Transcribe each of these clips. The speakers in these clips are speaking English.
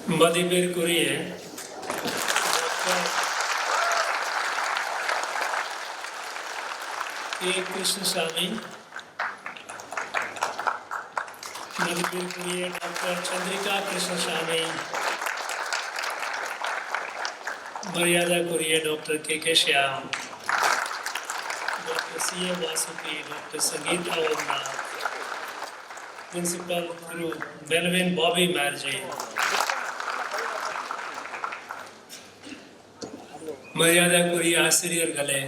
மதிப்பிற்குரிய கே கிருஷ்ணசாமி, மதிப்பிற்குரிய டாக்டர் சந்திரிகா கிருஷ்ணசாமி, மரியாதைக்குரிய doctor K Shyam, doctor C A Vasuki, doctor Sangeetha Varma, principal திரு பெல்வின் பாபி மேர்ஜி, மரியாதைக்குரிய ஆசிரியர்களே,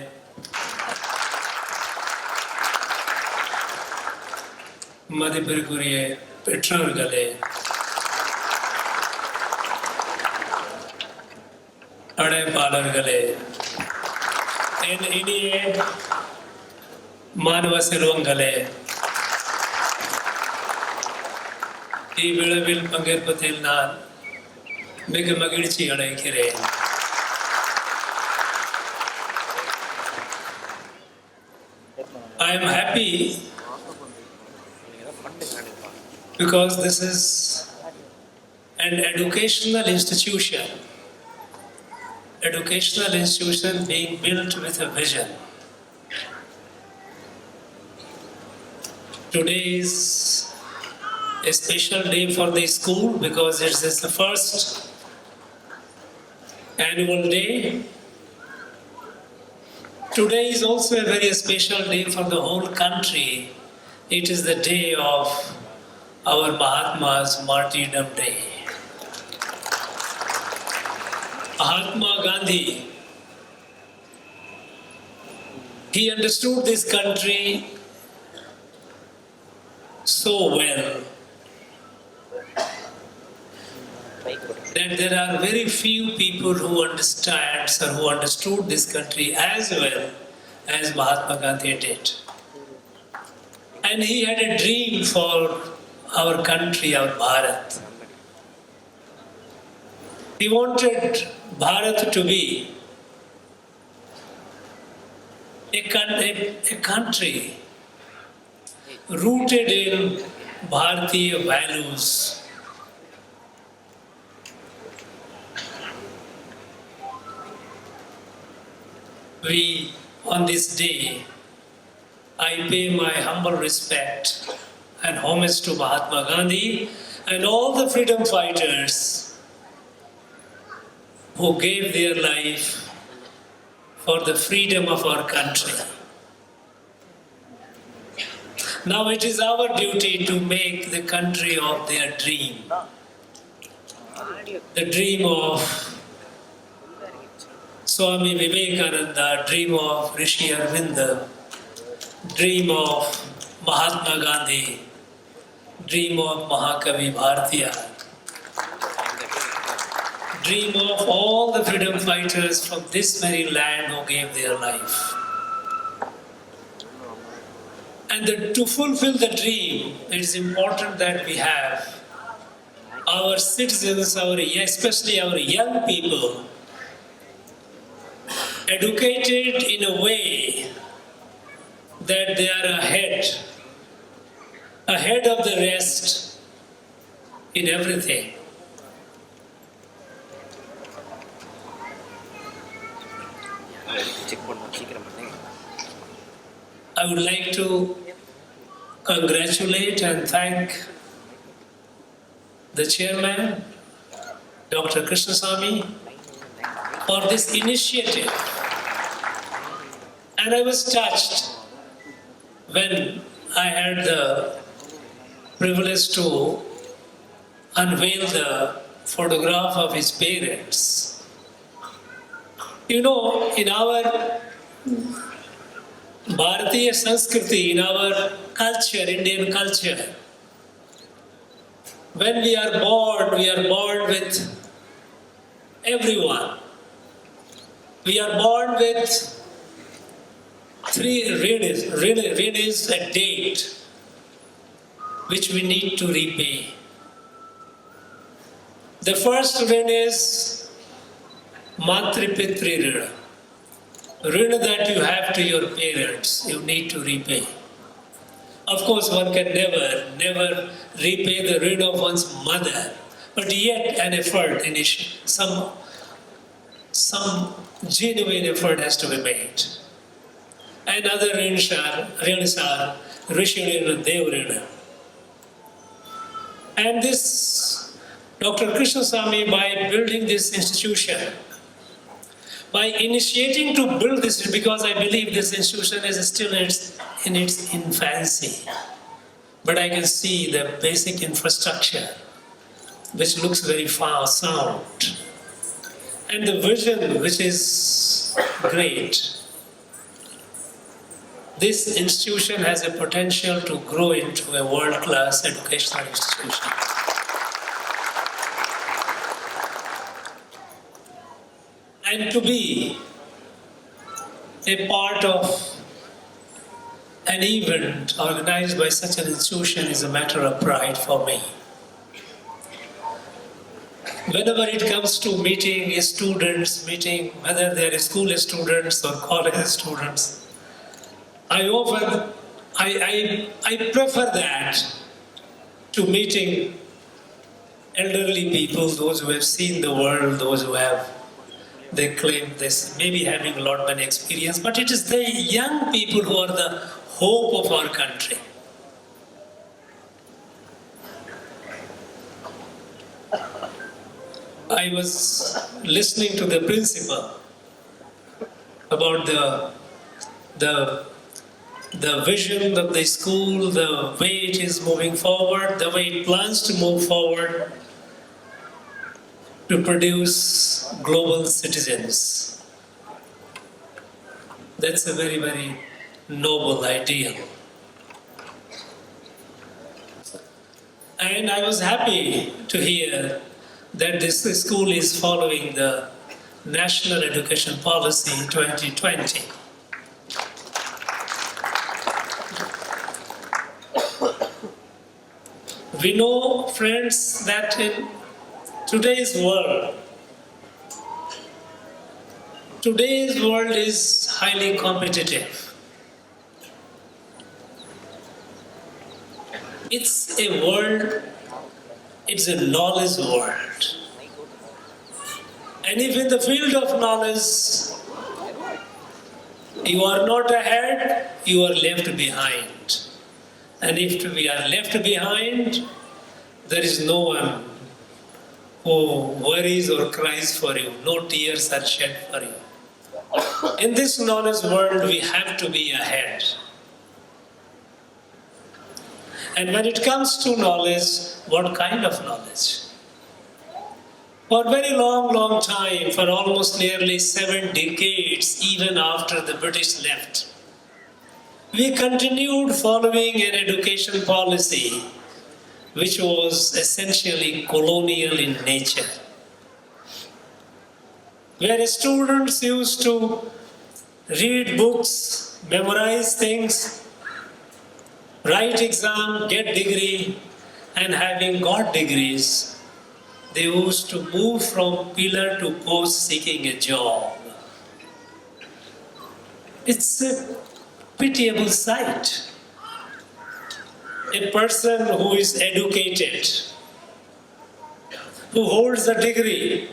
மதிப்பிற்குரிய பெற்றோர்களே, அழைப்பாளர்களே, என் இனிய மாணவ செல்வங்களே, இவ்விழாவில் பங்கேற்பதில் நான் மிக மகிழ்ச்சி அடைகிறேன். I am happy because this is an educational institution being built with a vision. Today is a special day for the school because it is the first annual day. Today is also a very special day for the whole country. It is the day of our Mahatma's martyrdom day. Mahatma Gandhi, he understood this country so well that there are very few people who understands or who understood this country as well as Mahatma Gandhi did. And he had a dream for our country, our Bharat. He wanted Bharat to be a country rooted in Bharatiya values. We, on this day, I pay my humble respect and homage to Mahatma Gandhi and all the freedom fighters who gave their life for the freedom of our country. Now it is our duty to make the country of their dream, the dream of Swami Vivekananda, dream of Rishi Arvinda, dream of Mahatma Gandhi, dream of Mahakavi Bharatiya, dream of all the freedom fighters from this very land who gave their life. And to fulfill the dream, it is important that we have our citizens, especially our young people, educated in a way that they are ahead of the rest in everything. I would like to congratulate and thank the chairman, Dr. Krishnasamy, for this initiative. And I was touched when I had the privilege to unveil the photograph of his parents. You know, in our Bharatiya Sanskriti, in our culture, Indian culture, when we are born with everyone. We are born with 3 readings a date which we need to repay. The first rin is Matri Pitri Rina. Rina that you have to your parents, you need to repay. Of course, one can never repay the rin of one's mother, but yet an effort, some genuine effort has to be made. And other rins are Rishi Rina, Dev Rina. And this Dr. Krishnasamy, by building this institution, by initiating to build this, because I believe this institution is still in its infancy, but I can see the basic infrastructure, which looks very sound, and the vision, which is great. This institution has a potential to grow into a world-class educational institution. And to be a part of an event organized by such an institution is a matter of pride for me. Whenever it comes to meeting students, whether they are school students or college students, I prefer that to meeting elderly people, those who have seen the world, those who have, they claim this, maybe having a lot of experience, but it is the young people who are the hope of our country. I was listening to the principal about the vision of the school, the way it is moving forward, the way it plans to move forward to produce global citizens. That's a very, very noble ideal. And I was happy to hear that this school is following the National Education Policy 2020. We know, friends, that in today's world is highly competitive. It's a world, it's a knowledge world. And if in the field of knowledge you are not ahead, you are left behind. And if we are left behind, there is no one who worries or cries for you. No tears are shed for you. In this knowledge world, we have to be ahead. And when it comes to knowledge, what kind of knowledge? For a very long time, for almost nearly 7 decades, even after the British left, we continued following an education policy which was essentially colonial in nature, where students used to read books, memorize things, write exam, get degree, and having got degrees, they used to move from pillar to post seeking a job. It's a pitiable sight. A person who is educated, who holds a degree,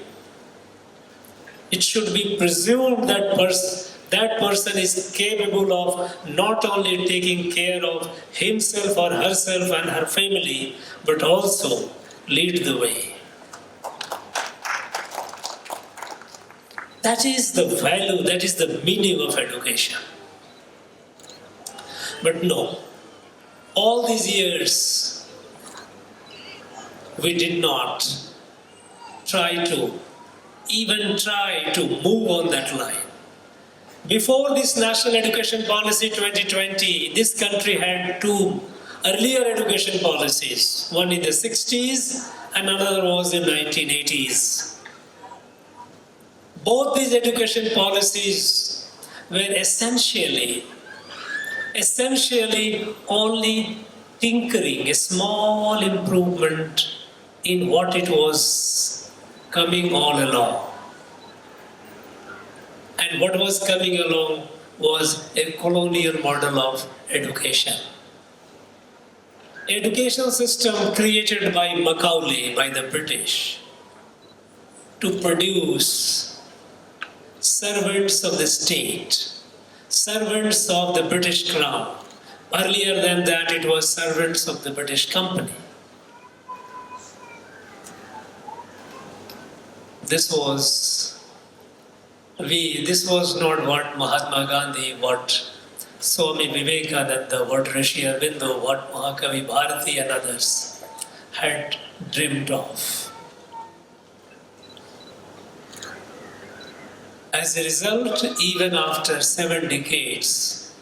it should be presumed that that person is capable of not only taking care of himself or herself and her family, but also lead the way. That is the value, that is the meaning of education. But no, all these years, we did not try to move on that line. Before this National Education Policy 2020, this country had 2 earlier education policies, one in the 60s and another was in 1980s. Both these education policies were essentially only tinkering, a small improvement in what it was coming all along. And what was coming along was a colonial model of education. education system created by Macaulay, by the British, to produce servants of the state, servants of the British Crown. Earlier than that, it was servants of the British Company. This was not what Mahatma Gandhi, what Swami Vivekananda, what Rishi Aurobindo, what Mahakavi Bharati and others had dreamed of. As a result, even after 7 decades,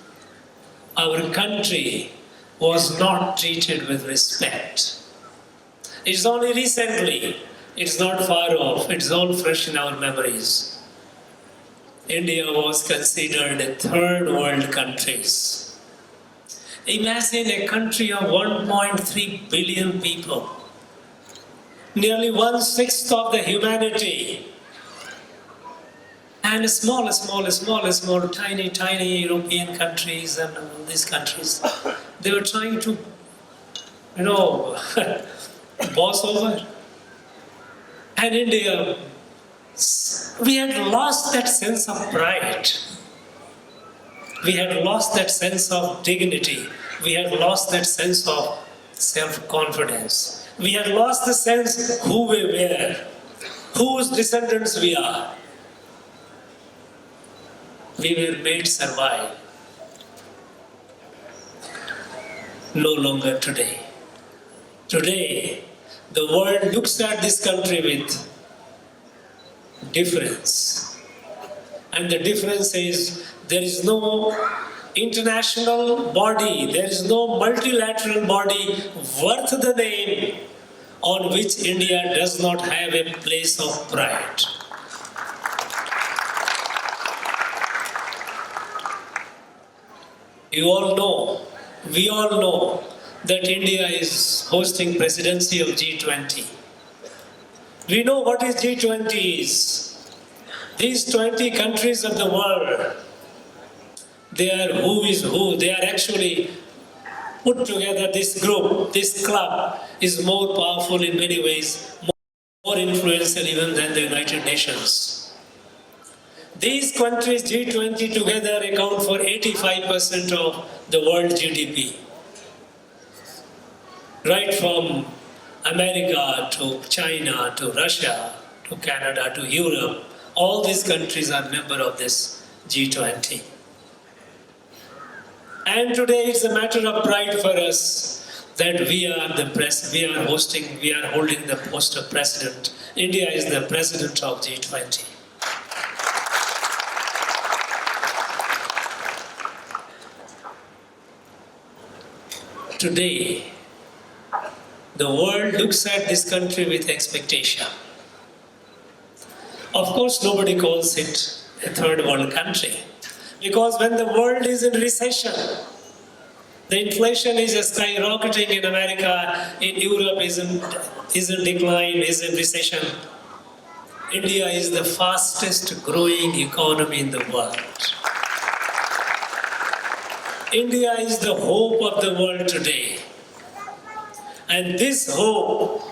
our country was not treated with respect. It's only recently, it's not far off, it's all fresh in our memories. India was considered a third world country. Imagine a country of 1.3 billion people, nearly 1/6 of the humanity, and small, tiny European countries and all these countries, they were trying to, boss over. And India, we had lost that sense of pride. We had lost that sense of dignity. We had lost that sense of self-confidence. We had lost the sense who we were, whose descendants we are. We were made servile. No longer today. Today, the world looks at this country with difference. And the difference is there is no international body, there is no multilateral body worth the name on which India does not have a place of pride. You all know, we all know that India is hosting presidency of G20. We know what is G20 is. These 20 countries of the world, they are who is who. They are actually put together. This group, this club is more powerful in many ways, more influential even than the United Nations. These countries, G20 together, account for 85% of the world GDP. Right from America to China to Russia to Canada to Europe, all these countries are members of this G20. And today it's a matter of pride for us that we are holding the post of president. India is the president of G20. Today, the world looks at this country with expectation. Of course, nobody calls it a third world country, because when the world is in recession, the inflation is skyrocketing in America, in Europe is in decline, is in recession. India is the fastest growing economy in the world. India is the hope of the world today. And this hope,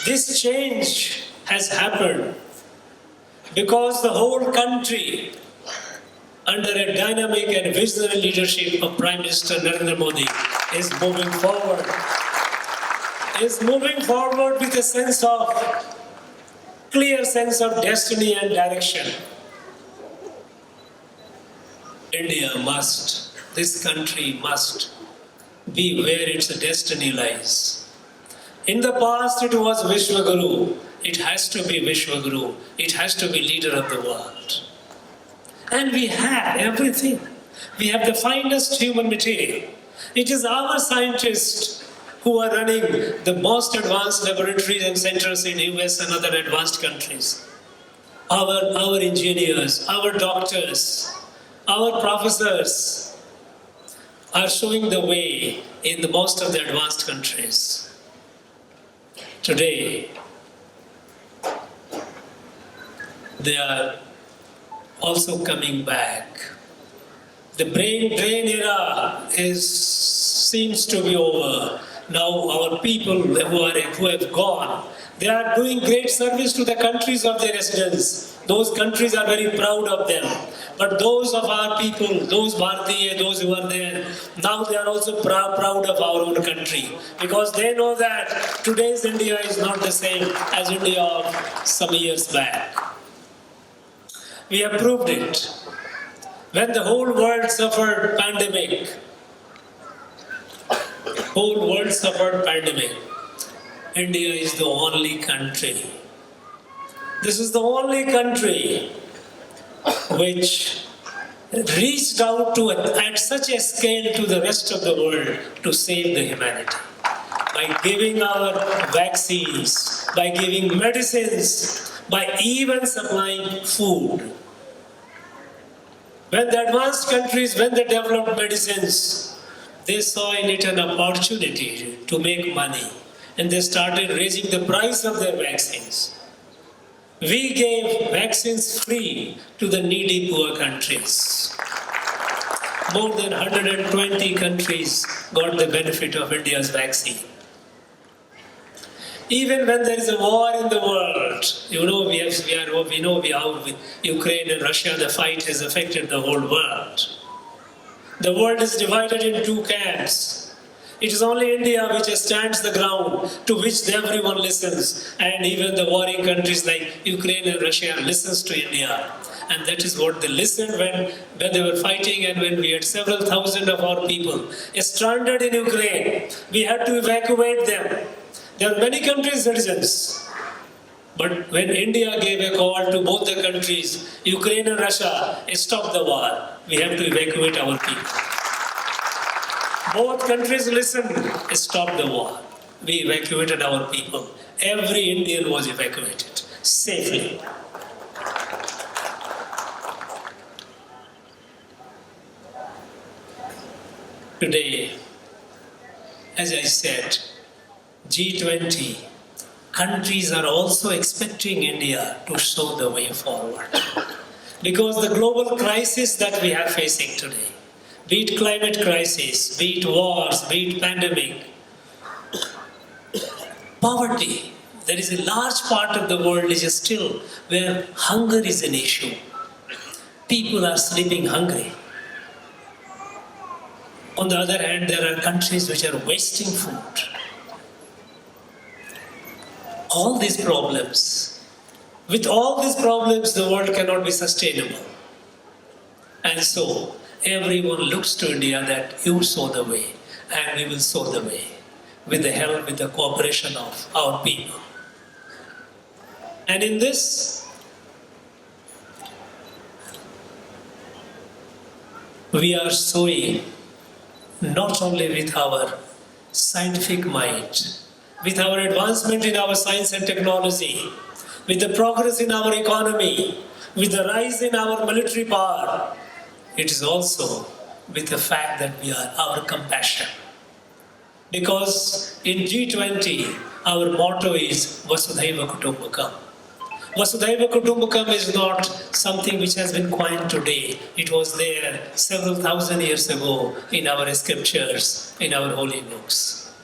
this change has happened because the whole country, under a dynamic and visionary leadership of Prime Minister Narendra Modi, is moving forward. Is moving forward with a sense of, clear sense of destiny and direction. India must, this country must be where its destiny lies. In the past, it was Vishwaguru. It has to be Vishwaguru. It has to be leader of the world. And we have everything. We have the finest human material. It is our scientists who are running the most advanced laboratories and centers in US and other advanced countries. Our engineers, our doctors, our professors are showing the way in the most of the advanced countries. Today, they are also coming back. The brain drain era seems to be over. Now our people who have gone, they are doing great service to the countries of their residence. Those countries are very proud of them. But those of our people, those Bharatiya, those who are there, now they are also proud of our own country. Because they know that today's India is not the same as India of some years back. We have proved it. When the whole world suffered pandemic, India is the only country. This is the only country which reached out at such a scale to the rest of the world to save the humanity. By giving our vaccines, by giving medicines, by even supplying food. When the advanced countries, when they developed medicines, they saw in it an opportunity to make money, and they started raising the price of their vaccines. We gave vaccines free to the needy poor countries. More than 120 countries got the benefit of India's vaccine. Even when there is a war in the world, we know how Ukraine and Russia, the fight has affected the whole world. The world is divided in two camps. It is only India which stands the ground, to which everyone listens, and even the warring countries like Ukraine and Russia listens to India. And that is what they listened when they were fighting, and when we had several thousand of our people stranded in Ukraine. We had to evacuate them. There are many countries' citizens. But when India gave a call to both the countries, Ukraine and Russia, stop the war. We have to evacuate our people. Both countries listened, stop the war. We evacuated our people. Every Indian was evacuated safely. Today, as I said, G20, countries are also expecting India to show the way forward. Because the global crisis that we are facing today, be it climate crisis, be it wars, be it pandemic, poverty, there is a large part of the world is still where hunger is an issue. People are sleeping hungry. On the other hand, there are countries which are wasting food. All these problems, with all these problems, the world cannot be sustainable. And so, everyone looks to India that you show the way, and we will show the way, with the help, with the cooperation of our people. And in this, we are showing not only with our scientific mind, with our advancement in our science and technology, with the progress in our economy, with the rise in our military power, it is also with the fact that we are our compassion. Because in G20, our motto is Vasudhaiva Kutumbakam. Vasudhaiva Kutumbakam is not something which has been coined today. It was there several thousand years ago in our scriptures, in our holy books.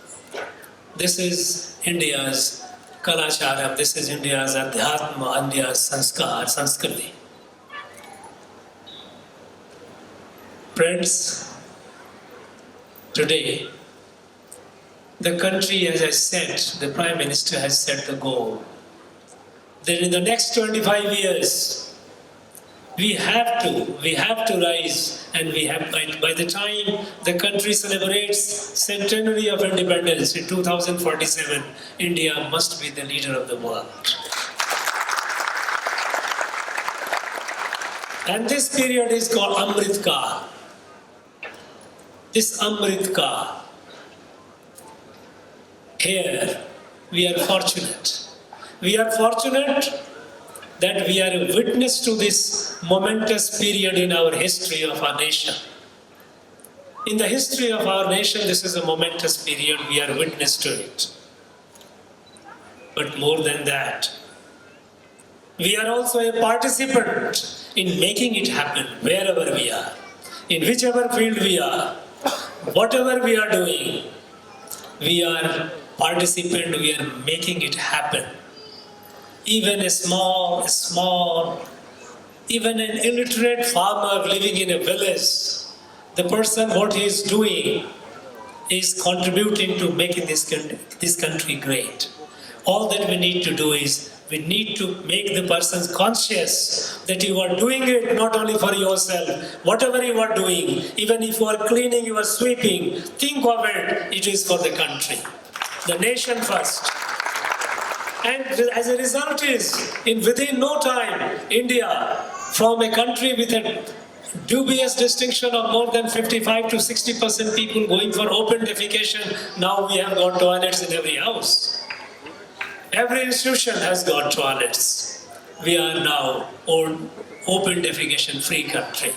This is India's Kalacharam, this is India's Adhyatma, India's Sanskar, Sanskriti. Friends, today, the country, as I said, the Prime Minister has set the goal that in the next 25 years, we have to rise, and by the time the country celebrates centenary of independence in 2047, India must be the leader of the world. And this period is called Amrit Kaal. This Amrit Kaal, here we are fortunate. We are fortunate that we are a witness to this momentous period in our history of our nation. In the history of our nation, this is a momentous period, we are witness to it. But more than that, we are also a participant in making it happen wherever we are, in whichever field we are, whatever we are doing. We are participant, we are making it happen. Even even an illiterate farmer living in a village, the person, what he is doing is contributing to making this country great. All that we need to do is, we need to make the persons conscious that you are doing it not only for yourself. Whatever you are doing, even if you are cleaning, you are sweeping, think of it, it is for the country, the nation first. And as a result is, within no time, India, from a country with a dubious distinction of more than 55 to 60% people going for open defecation, now we have got toilets in every house. Every institution has got toilets. We are now an open defecation free country.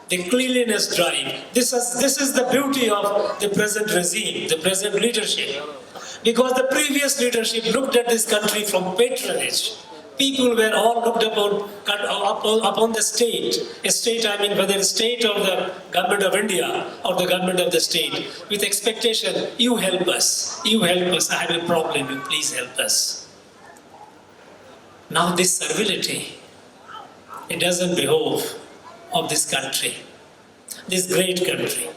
The cleanliness drive, this is the beauty of the present regime, the present leadership. Because the previous leadership looked at this country from patronage. People were all looked upon the state. A state, I mean, whether the state or the government of India or the government of the state, with expectation, you help us, I have a problem, you please help us. Now this servility, it doesn't behove of this country, this great country.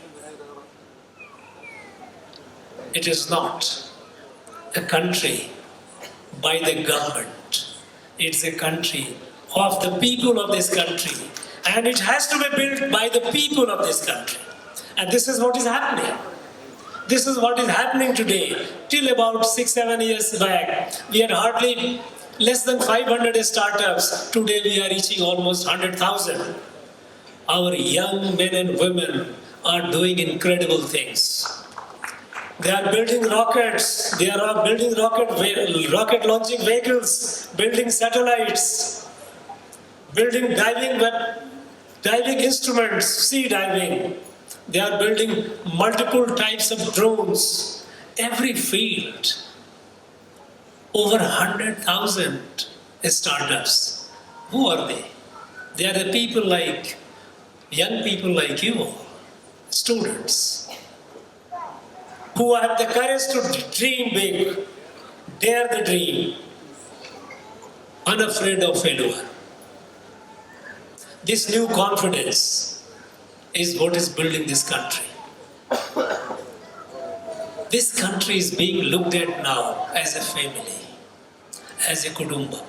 It is not a country by the government. It's a country of the people of this country. And it has to be built by the people of this country. And this is what is happening. This is what is happening today. Till about 6-7 years back, we had hardly less than 500 startups. Today we are reaching almost 100,000. Our young men and women are doing incredible things. They are building rockets, they are building rocket launching vehicles, building satellites, building diving instruments, sea diving. They are building multiple types of drones. Every field, over 100,000 startups. Who are they? They are the people like, young people like you, students, who have the courage to dream big, dare the dream, unafraid of failure. This new confidence is what is building this country. This country is being looked at now as a family, as a kudumba.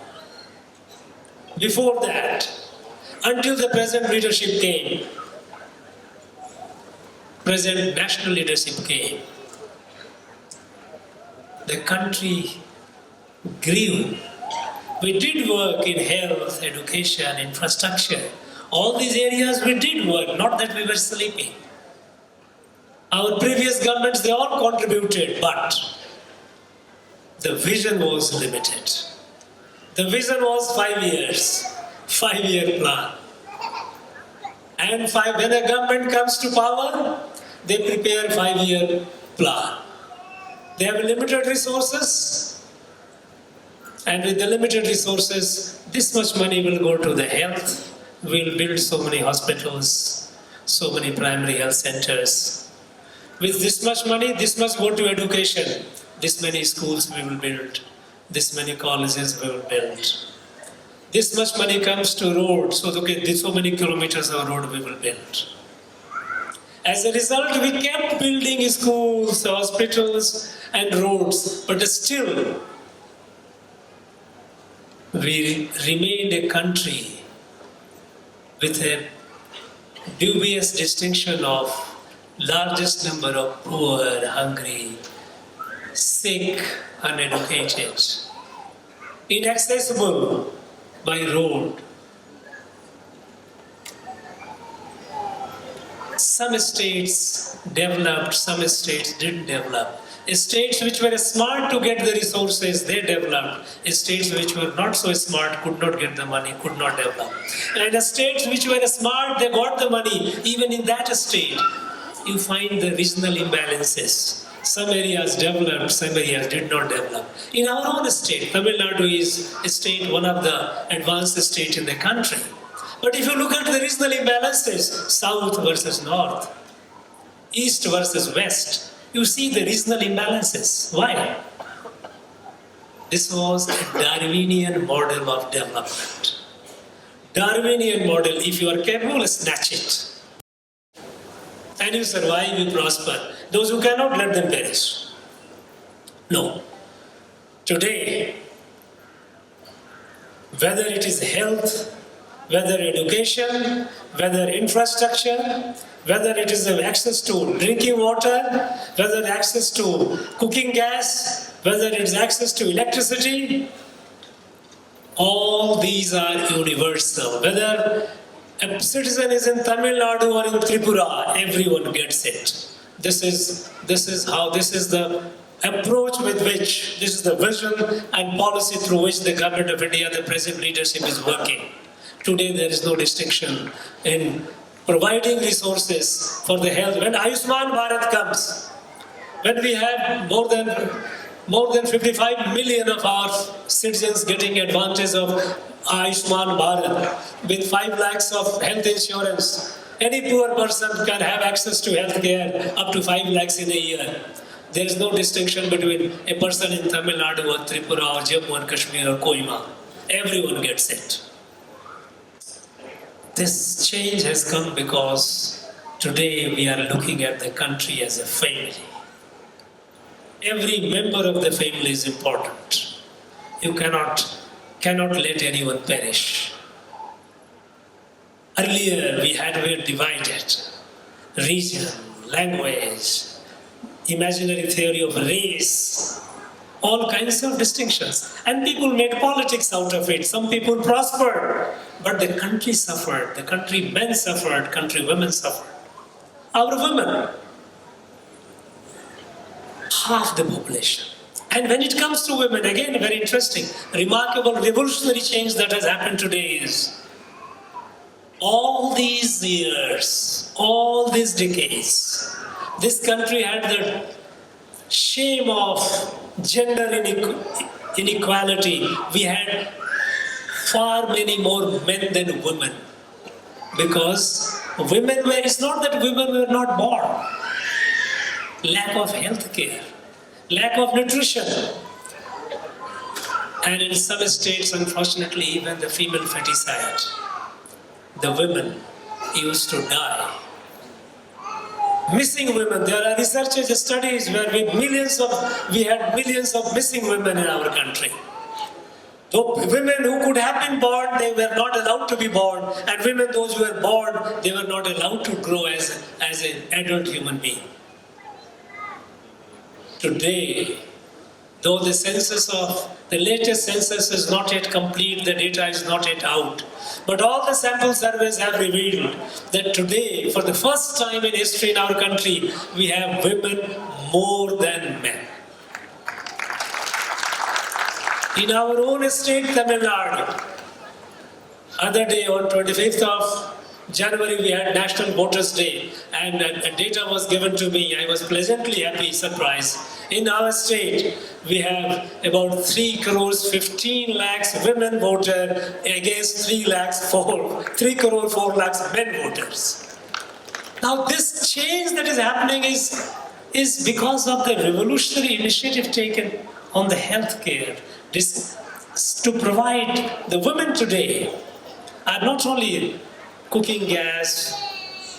Before that, until the present leadership came, present national leadership came, the country grew. We did work in health, education, infrastructure. All these areas we did work, not that we were sleeping. Our previous governments, they all contributed, but the vision was limited. The vision was 5 years, 5-year plan. And when a government comes to power, they prepare 5-year plan. They have limited resources, and with the limited resources, this much money will go to the health. We'll build so many hospitals, so many primary health centers. With this much money, this much go to education. This many schools we will build. This many colleges we will build. This much money comes to roads, so many kilometers of road we will build. As a result, we kept building schools, hospitals, and roads, but still, we remained a country with a dubious distinction of largest number of poor, hungry, sick, uneducated, inaccessible by road. Some states developed, some states didn't develop. States which were smart to get the resources, they developed. States which were not so smart, could not get the money, could not develop. And the states which were smart, they got the money. Even in that state, you find the regional imbalances. Some areas developed, some areas did not develop. In our own state, Tamil Nadu is a state, one of the advanced states in the country. But if you look at the regional imbalances, south versus north, east versus west, you see the regional imbalances. Why? This was a Darwinian model of development. Darwinian model, if you are capable, snatch it. And you survive, you prosper. Those who cannot, let them perish. No. Today, whether it is health, whether education, whether infrastructure, whether it is access to drinking water, whether access to cooking gas, whether it is access to electricity, all these are universal. Whether a citizen is in Tamil Nadu or in Tripura, everyone gets it. This is the approach with which, this is the vision and policy through which the government of India, the present leadership is working. Today there is no distinction in providing resources for the health. When Ayushman Bharat comes, when we have more than 55 million of our citizens getting advantage of Ayushman Bharat with 5 lakhs of health insurance, any poor person can have access to health care up to 5 lakhs in a year. There is no distinction between a person in Tamil Nadu or Tripura or Jammu and Kashmir or Coimbatore. Everyone gets it. This change has come because today we are looking at the country as a family. Every member of the family is important. You cannot let anyone perish. Earlier we were divided. Region, language, imaginary theory of race, all kinds of distinctions. And people made politics out of it. Some people prospered, but the country suffered. The country men suffered, country women suffered. Our women, half the population. And when it comes to women, again, very interesting, remarkable, revolutionary change that has happened today is all these years, all these decades, this country had the shame of gender inequality. We had far many more men than women. Because women were, it's not that women were not born. Lack of health care, lack of nutrition. And in some states, unfortunately, even the female feticide, the women used to die. Missing women, there are research studies where we had millions of missing women in our country. Though women who could have been born, they were not allowed to be born, and women, those who were born, they were not allowed to grow as an adult human being. Today, though the latest census is not yet complete, the data is not yet out, but all the sample surveys have revealed that today, for the first time in history in our country, we have women more than men. In our own state, Tamil Nadu, other day on 25th of January, we had National Voters' Day, and data was given to me. I was pleasantly happy, surprised. In our state, we have about 3 crores 15 lakhs women voters against 3 crore 4 lakhs men voters. Now, this change that is happening is because of the revolutionary initiative taken on the healthcare. To provide the women today are not only cooking gas,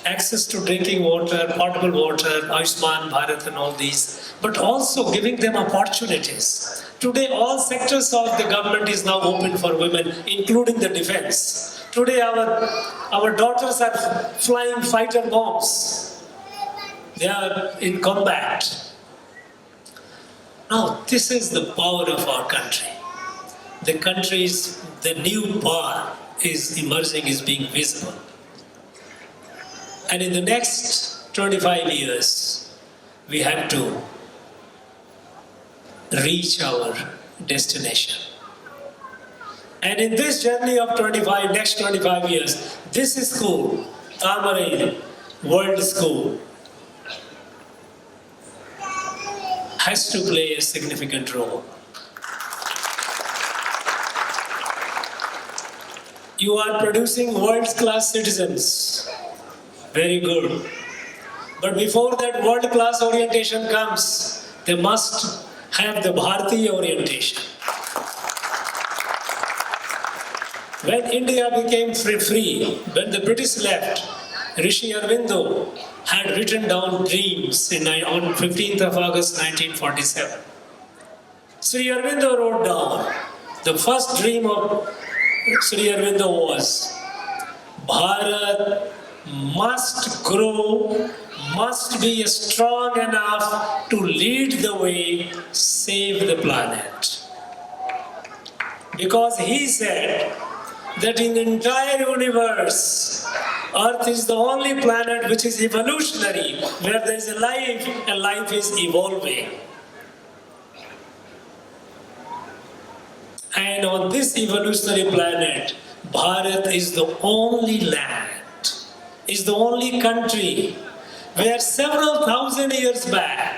access to drinking water, potable water, Ayushman Bharat and all these, but also giving them opportunities. Today, all sectors of the government is now open for women, including the defense. Today, our daughters are flying fighter bombs. They are in combat. Now, this is the power of our country. The new power is emerging, is being visible. And in the next 25 years, we have to reach our destination. And in this journey of next 25 years, this school, Thaamarai World School, has to play a significant role. You are producing world-class citizens. Very good. But before that world-class orientation comes, they must have the Bharatiya orientation. When India became free, when the British left, Rishi Aurobindo had written down dreams on 15th of August 1947. Sri Aurobindo wrote down, the first dream of Sri Aurobindo was, Bharat must grow, must be strong enough to lead the way, save the planet. Because he said that in the entire universe, Earth is the only planet which is evolutionary, where there is a life and life is evolving. And on this evolutionary planet, Bharat is the only land, is the only country where several thousand years back,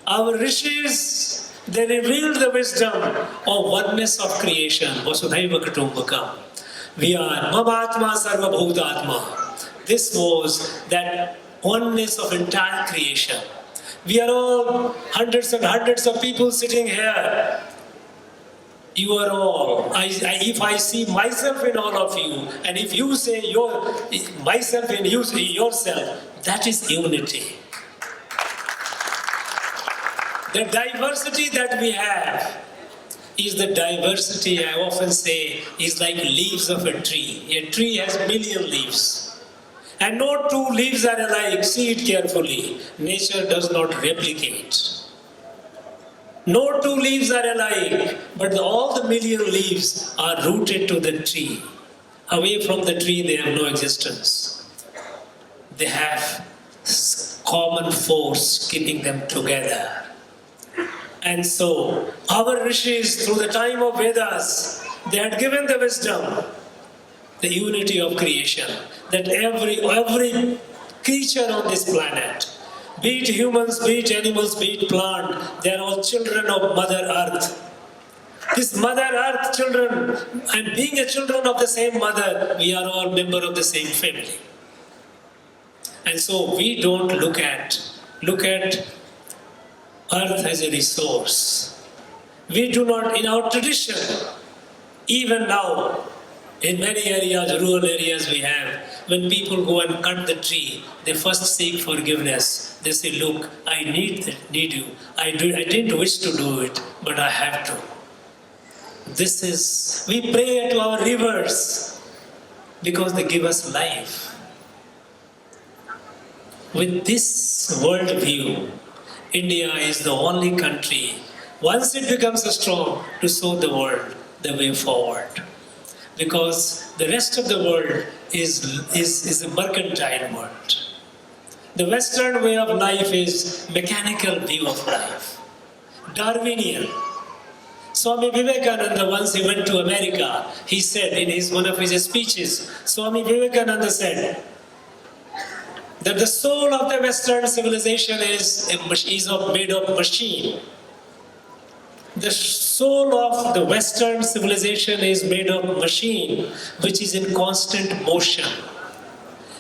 our rishis, they revealed the wisdom of oneness of creation, Vasudhaiva Kutumbakam. We are Mamatma Sarva Bhutatma. This was that oneness of entire creation. We are all hundreds and hundreds of people sitting here. You are all. If I see myself in all of you, and if you say myself in you, yourself, that is unity. The diversity that we have is the diversity, I often say, is like leaves of a tree. A tree has a million leaves. And no two leaves are alike. See it carefully. Nature does not replicate. No two leaves are alike, but all the million leaves are rooted to the tree. Away from the tree, they have no existence. They have common force keeping them together. And so, our rishis, through the time of Vedas, they had given the wisdom, the unity of creation, that every creature on this planet, be it humans, be it animals, be it plant, they are all children of Mother Earth. This Mother Earth children, and being a children of the same mother, we are all members of the same family. And so we don't look at Earth as a resource. We do not, in our tradition, even now, in many areas, rural areas we have, when people go and cut the tree, they first seek forgiveness. They say, look, I need you. I didn't wish to do it, but I have to. We pray to our rivers because they give us life. With this worldview, India is the only country, once it becomes strong, to show the world the way forward. Because the rest of the world is a mercantile world. The Western way of life is mechanical view of life. Darwinian. Swami Vivekananda, once he went to America, he said in one of his speeches, Swami Vivekananda said that the soul of the Western civilization is made of machine. The soul of the Western civilization is made of machine, which is in constant motion.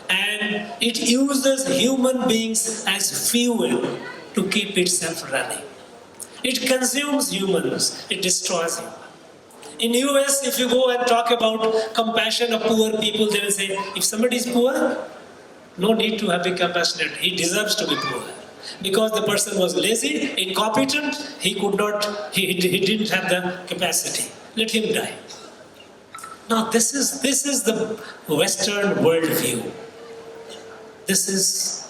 And it uses human beings as fuel to keep itself running. It consumes humans, it destroys humans. In US, if you go and talk about compassion of poor people, they will say, if somebody is poor, no need to be compassionate, he deserves to be poor. Because the person was lazy, incompetent, he didn't have the capacity. Let him die. Now this is the Western worldview. This is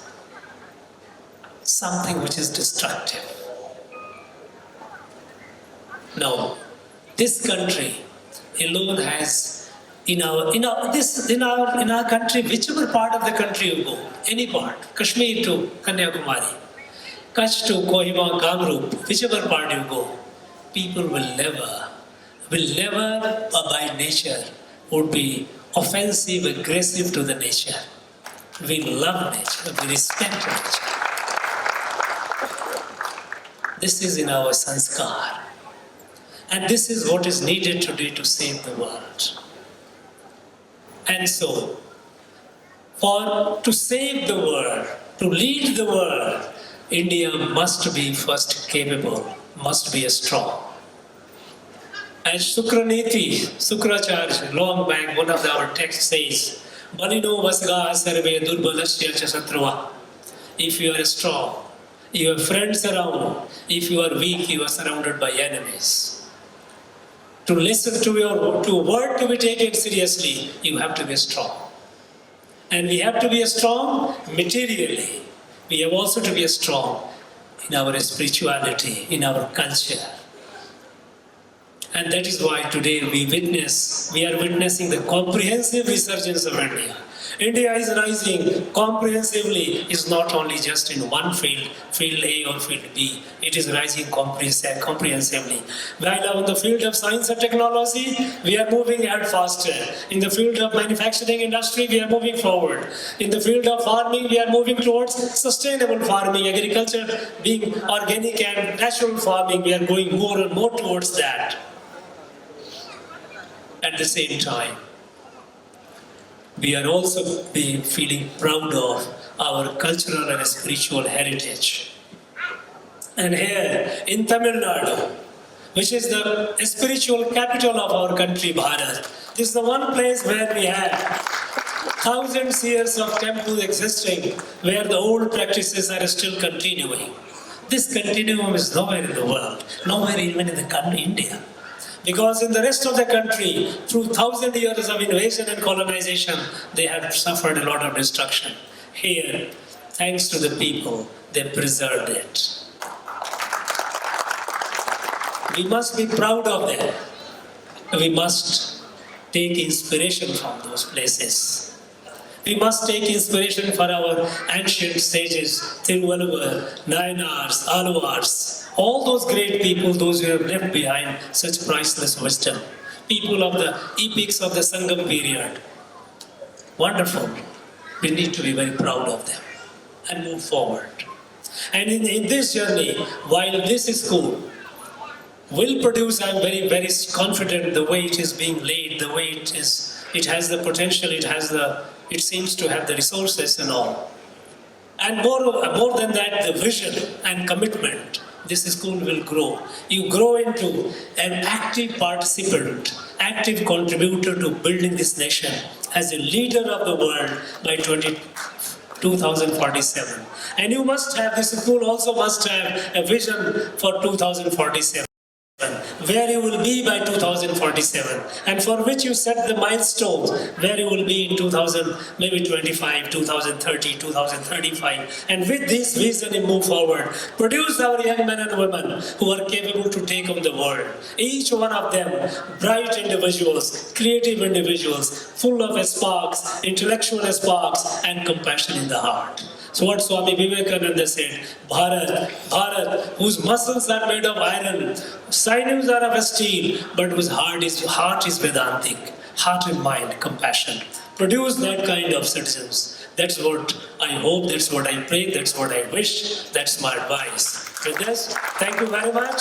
something which is destructive. Now, this country alone has in our country, whichever part of the country you go, any part, Kashmir to Kanyakumari, Kutch to Kohima, Kamrup, whichever part you go, people will never by nature would be offensive, aggressive to the nature. We love nature, we respect nature. This is in our sanskar. And this is what is needed today to save the world. And so, to save the world, To lead the world, India must be first capable, must be strong. As Sukraniti, Sukracharya, long back, one of our texts says, Balino Vasga Sarve Durbalasya Chasatruva. If you are strong, you have friends around. If you are weak, you are surrounded by enemies. To listen to a word to be taken seriously, you have to be strong. And we have to be strong materially. We have also to be strong in our spirituality, in our culture. And that is why today we are witnessing the comprehensive resurgence of India. India is rising comprehensively. It's not only just in one field, field A or field B. It is rising comprehensively. While in the field of science and technology, we are moving ahead faster. In the field of manufacturing industry, we are moving forward. In the field of farming, we are moving towards sustainable farming, agriculture being organic and natural farming. We are going more and more towards that. At the same time, we are also feeling proud of our cultural and spiritual heritage. And here in Tamil Nadu, which is the spiritual capital of our country, Bharat, this is the one place where we have thousands of years of temples existing, where the old practices are still continuing. This continuum is nowhere in the world, nowhere even in the country, India. Because in the rest of the country, through 1,000 years of invasion and colonization, they have suffered a lot of destruction. Here, thanks to the people, they preserved it. We must be proud of them. We must take inspiration from those places. We must take inspiration for our ancient sages, Thiru, Nayanars, Alvars, all those great people, those who have left behind such priceless wisdom. People of the epics of the Sangam period. Wonderful. We need to be very proud of them and move forward. And in this journey, while this school will produce, I'm very, very confident the way it is being laid, the way it has the potential, it seems to have the resources and all. And more than that, the vision and commitment, this school will grow. You grow into an active participant, active contributor to building this nation as a leader of the world by 2047. And you must have, this school also must have a vision for 2047. Where you will be by 2047, and for which you set the milestones, where you will be in 2025, 2030, 2035, and with this vision you move forward. Produce our young men and women who are capable to take on the world. Each one of them bright individuals, creative individuals, full of sparks, intellectual sparks, and compassion in the heart. So what Swami Vivekananda said, Bharat, whose muscles are made of iron, sinews are of steel, but whose heart is Vedantic, heart and mind, compassion. Produce that kind of citizens. That's what I hope, that's what I pray, that's what I wish, that's my advice. With this, thank you very much.